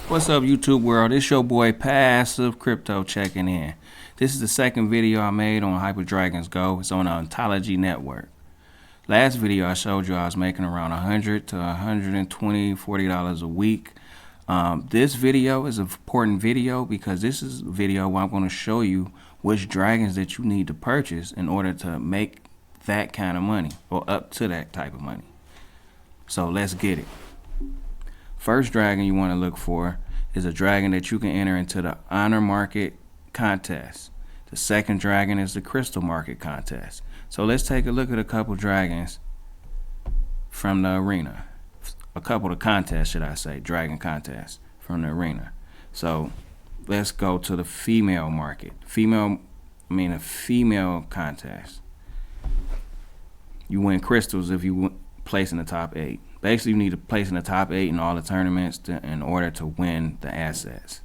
What's up, YouTube world? It's your boy Passive Crypto checking in. This is the second video I made on Hyperdragons Go. It's on the Ontology network. Last video I showed you I was making around $100 to $120, $40 a week. This video is an important video because this is a video where I'm going to show you which dragons that you need to purchase in order to make that kind of money or up to that type of money. So let's get it. First dragon you want to look for is a dragon that you can enter into the honor market contest. The second dragon is the crystal market contest. So let's take a look at a couple dragons from the arena. A couple of contests, should I say, dragon contests from the arena. So let's go to the female market. A female contest. You win crystals if you place in the top 8. Basically, you need to place in the top 8 in all the tournaments in order to win the assets.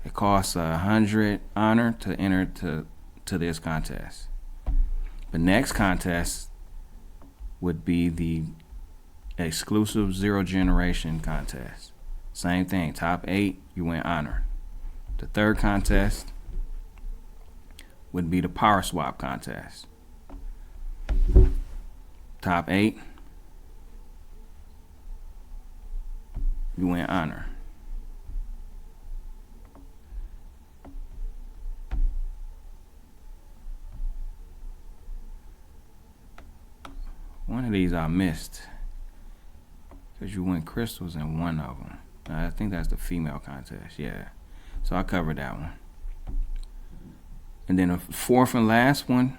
It costs 100 honor to enter to this contest. The next contest would be the exclusive 0 generation contest. Same thing, top 8, you win honor. The third contest would be the power swap contest. Top 8, you win honor. One of these I missed because you win crystals in one of them. I think that's the female contest, yeah. So I covered that one. And then the fourth and last one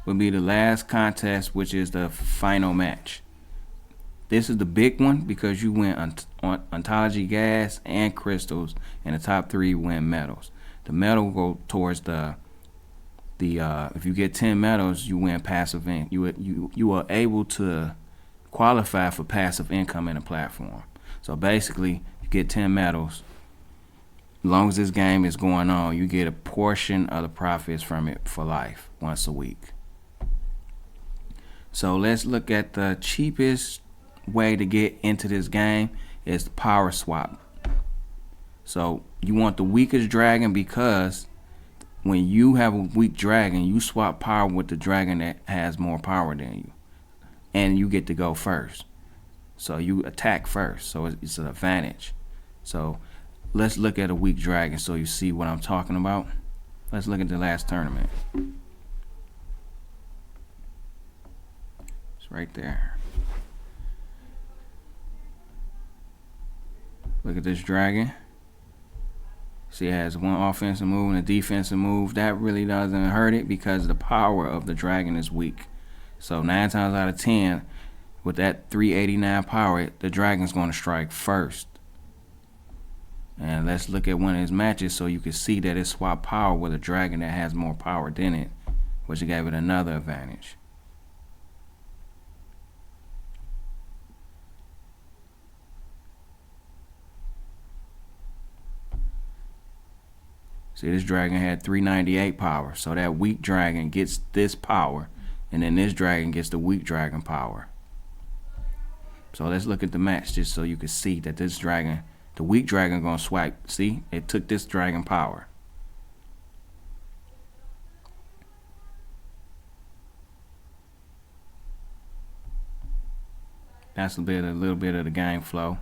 would be the last contest, which is the final match. This is the big one because you win ontology gas and crystals, and the top 3 win medals. The medal will go towards if you get 10 medals, you win passive income. You are able to qualify for passive income in the platform. So basically, you get 10 medals. As long as this game is going on, you get a portion of the profits from it for life, once a week. So let's look at the cheapest way to get into this game is the power swap. So you want the weakest dragon because when you have a weak dragon, you swap power with the dragon that has more power than you, and you get to go first. So you attack first, so it's an advantage. So let's look at a weak dragon so you see what I'm talking about. Let's look at the last tournament. It's right there. Look at this dragon. See, it has one offensive move and a defensive move. That really doesn't hurt it because the power of the dragon is weak. So 9 times out of 10, with that 389 power, the dragon's going to strike first. And let's look at one of his matches so you can see that it swapped power with a dragon that has more power than it, which gave it another advantage. See, this dragon had 398 power, so that weak dragon gets this power, and then this dragon gets the weak dragon power. So let's look at the match just so you can see that this dragon, the weak dragon, gonna swipe. See, it took this dragon power. That's a little bit of the game flow.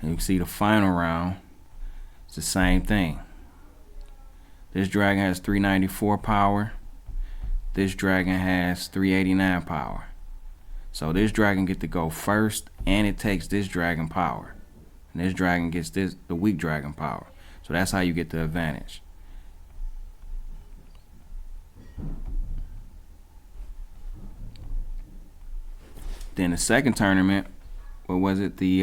And you can see the final round, it's the same thing. This dragon has 394 power. This dragon has 389 power. So this dragon gets to go first, and it takes this dragon power. And this dragon gets the weak dragon power. So that's how you get the advantage. Then the second tournament, what was it? The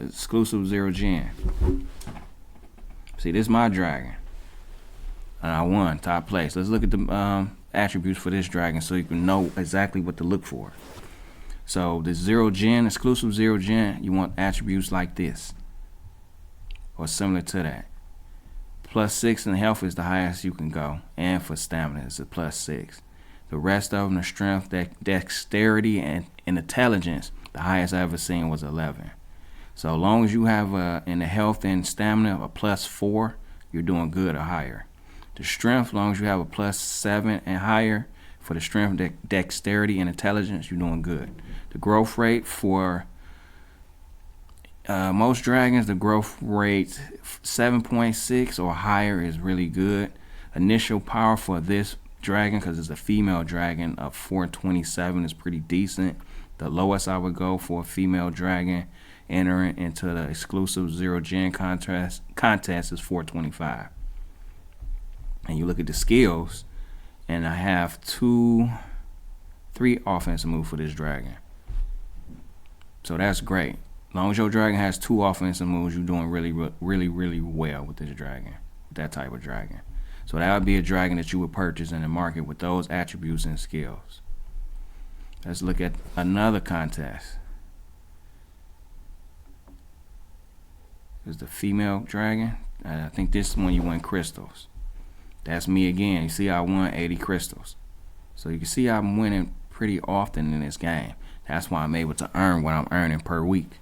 exclusive 0 gen. See, this is my dragon. And I won, top place. Let's look at the attributes for this dragon so you can know exactly what to look for. So the 0 gen, exclusive 0 gen, you want attributes like this or similar to that. +6 in health is the highest you can go, and for stamina it's a +6. The rest of them are strength, dexterity, and intelligence. The highest I ever seen was 11. So long as you have in the health and stamina a +4, you're doing good or higher. The strength, long as you have a +7 and higher for the strength, dexterity, and intelligence, you're doing good. The growth rate for most dragons, the growth rate 7.6 or higher is really good. Initial power for this dragon, because it's a female dragon, of 427 is pretty decent. The lowest I would go for a female dragon entering into the exclusive 0 gen contest is 425. And you look at the skills, and I have 3 offensive moves for this dragon. So that's great. As long as your dragon has 2 offensive moves, you're doing really well with this dragon, that type of dragon. So that would be a dragon that you would purchase in the market with those attributes and skills. Let's look at another contest. This is the female dragon. I think this one you win crystals. That's me again. You see I won 80 crystals. So you can see I'm winning pretty often in this game. That's why I'm able to earn what I'm earning per week.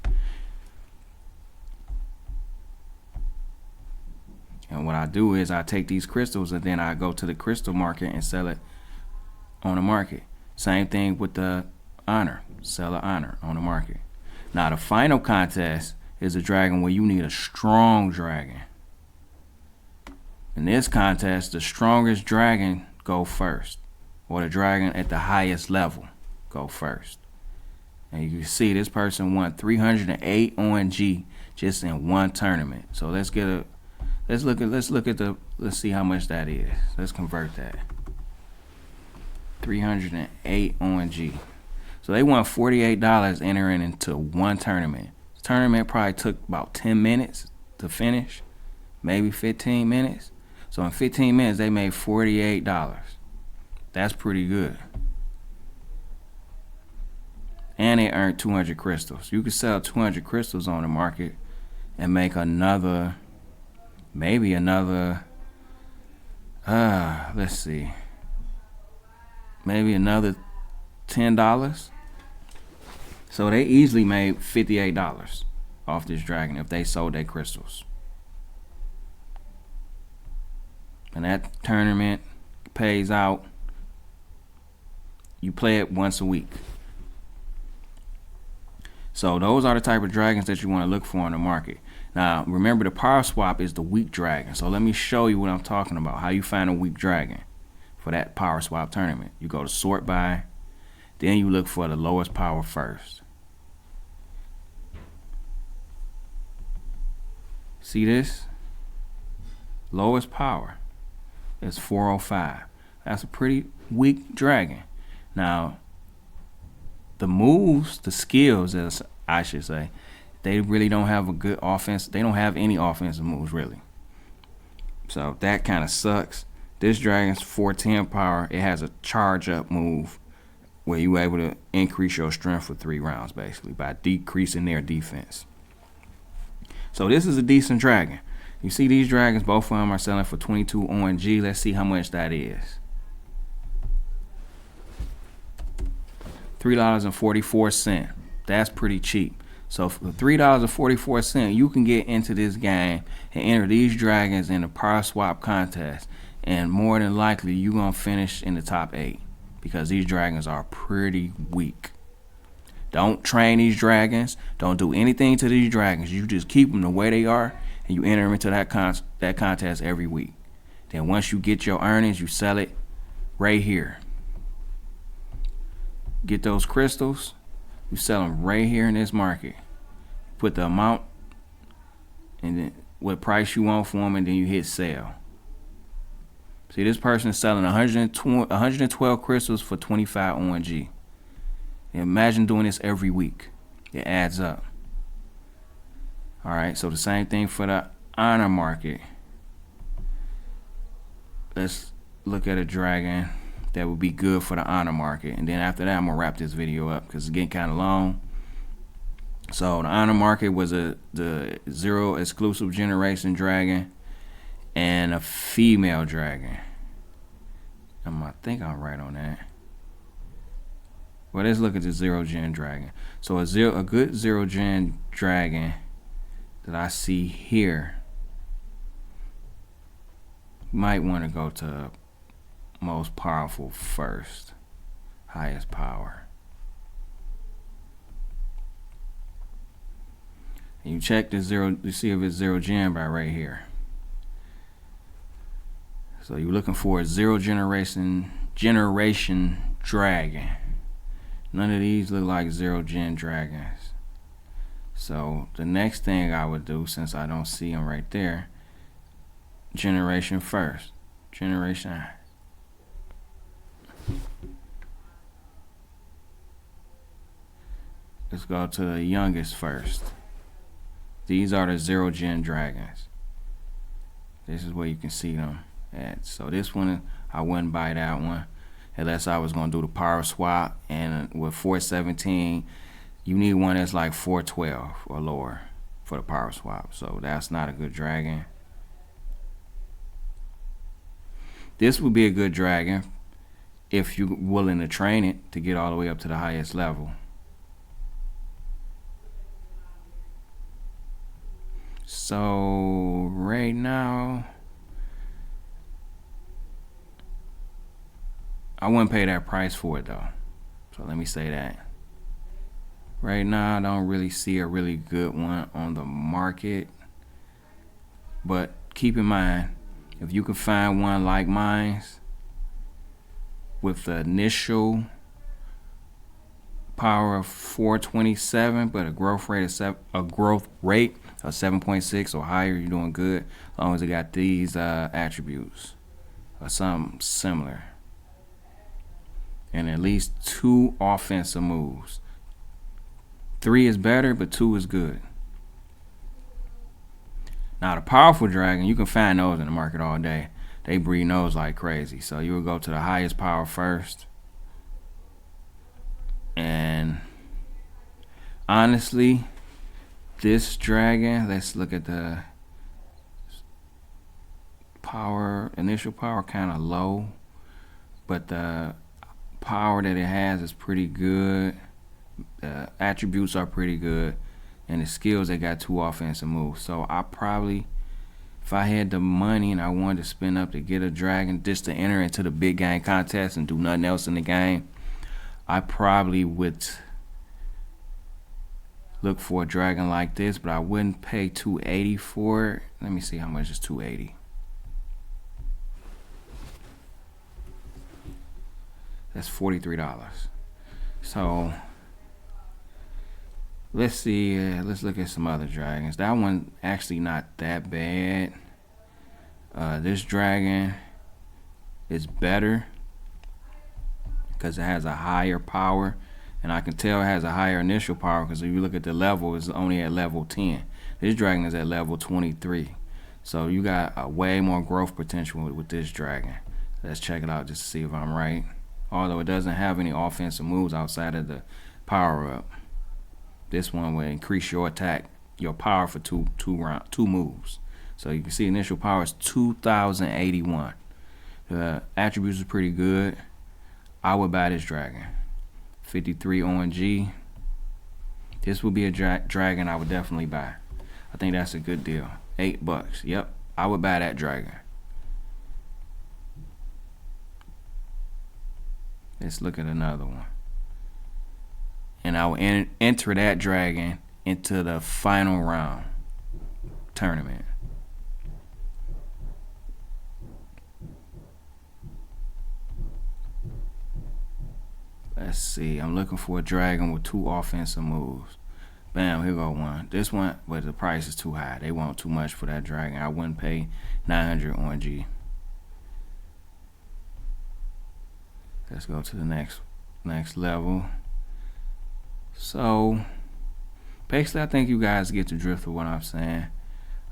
And what I do is I take these crystals and then I go to the crystal market and sell it on the market. Same thing with the honor. Sell an honor on the market. Now the final contest is a dragon where you need a strong dragon. In this contest, the strongest dragon go first, or the dragon at the highest level go first. And you can see this person won 308 ONG just in one tournament. So let's see how much that is. Let's convert that. 308 ONG. So they won $48 entering into one tournament. This tournament probably took about 10 minutes to finish, maybe 15 minutes. So in 15 minutes they made $48. That's pretty good. And they earned 200 crystals. You could sell 200 crystals on the market and make another, maybe another, let's see, maybe another $10. So they easily made $58 off this dragon if they sold their crystals. And that tournament pays out. You play it once a week. So those are the type of dragons that you want to look for in the market. Now, remember the power swap is the weak dragon. So let me show you what I'm talking about, how you find a weak dragon for that power swap tournament. You go to sort by, then you look for the lowest power first. See this? Lowest power is 405. That's a pretty weak dragon. Now, the moves, the skills, as I should say, they really don't have a good offense. They don't have any offensive moves, really. So that kind of sucks. This dragon's 410 power. It has a charge up move where you're able to increase your strength for 3 rounds, basically, by decreasing their defense. So this is a decent dragon. You see these dragons, both of them are selling for 22 ONG. Let's see how much that is. $3.44. That's pretty cheap. So for $3.44, you can get into this game and enter these dragons in the power swap contest, and more than likely you're gonna finish in the top 8 because these dragons are pretty weak. Don't train these dragons. Don't do anything to these dragons. You just keep them the way they are, and you enter them into that contest every week. Then once you get your earnings, you sell it right here. Get those crystals, you sell them right here in this market. Put the amount and then what price you want for them, and then you hit sell. See, this person is selling 112 crystals for 25 ONG. And imagine doing this every week. It adds up. All right, so the same thing for the honor market. Let's look at a dragon that would be good for the honor market, and then after that I'm gonna wrap this video up because it's getting kind of long. So the honor market was the 0 exclusive generation dragon and a female dragon. I think I'm right on that. Well, let's look at the 0 gen dragon. So a good 0 gen dragon that I see here, you might want to go to most powerful first, highest power. And you check the zero, you see if it's 0 gen by right here. So you're looking for a 0 generation dragon. None of these look like 0 gen dragons. So the next thing I would do, since I don't see them right there, generation first. Generation. Let's go to the youngest first. These are the 0 gen dragons. This is where you can see them at. So this one, I wouldn't buy that one unless I was going to do the power swap. And with 417, you need one that's like 412 or lower for the power swap. So that's not a good dragon. This would be a good dragon if you're willing to train it to get all the way up to the highest level. So right now, I wouldn't pay that price for it though. So let me say that. Right now, I don't really see a really good one on the market. But keep in mind, if you can find one like mine with the initial power of 427, but a growth rate of 7.6 or higher, you're doing good. As long as it got these attributes or something similar, and at least 2 offensive moves. 3 is better, but 2 is good. Now the powerful dragon, you can find those in the market all day. They breed those like crazy. So you would go to the highest power first. And honestly, this dragon, let's look at the power, initial power kind of low, but the power that it has is pretty good. The attributes are pretty good, and the skills, they got 2 offensive moves. So I probably, if I had the money and I wanted to spend up to get a dragon just to enter into the big game contest and do nothing else in the game, I probably would look for a dragon like this, but I wouldn't pay $280 for it. Let me see how much is $280. That's $43. So let's see, let's look at some other dragons. That one actually not that bad. This dragon is better because it has a higher power, and I can tell it has a higher initial power because if you look at the level, it's only at level 10. This dragon is at level 23. So you got a way more growth potential with this dragon. Let's check it out just to see if I'm right. Although it doesn't have any offensive moves outside of the power up. This one will increase your attack, your power for two moves. So you can see initial power is 2081. The attributes are pretty good. I would buy this dragon. 53 ONG. This would be a dragon I would definitely buy. I think that's a good deal. $8. Yep, I would buy that dragon. Let's look at another one. And I will enter that dragon into the final round tournament. Let's see. I'm looking for a dragon with 2 offensive moves. Bam, here go one. This one, but the price is too high. They want too much for that dragon. I wouldn't pay 900 ONG. Let's go to the next level. So basically, I think you guys get the drift of what I'm saying.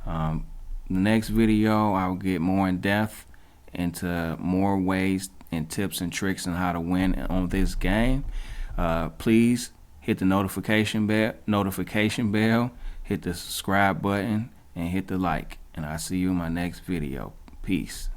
The next video, I'll get more in depth into more ways and tips and tricks on how to win on this game. Please hit the notification bell, hit the subscribe button, and hit the like. And I'll see you in my next video. Peace.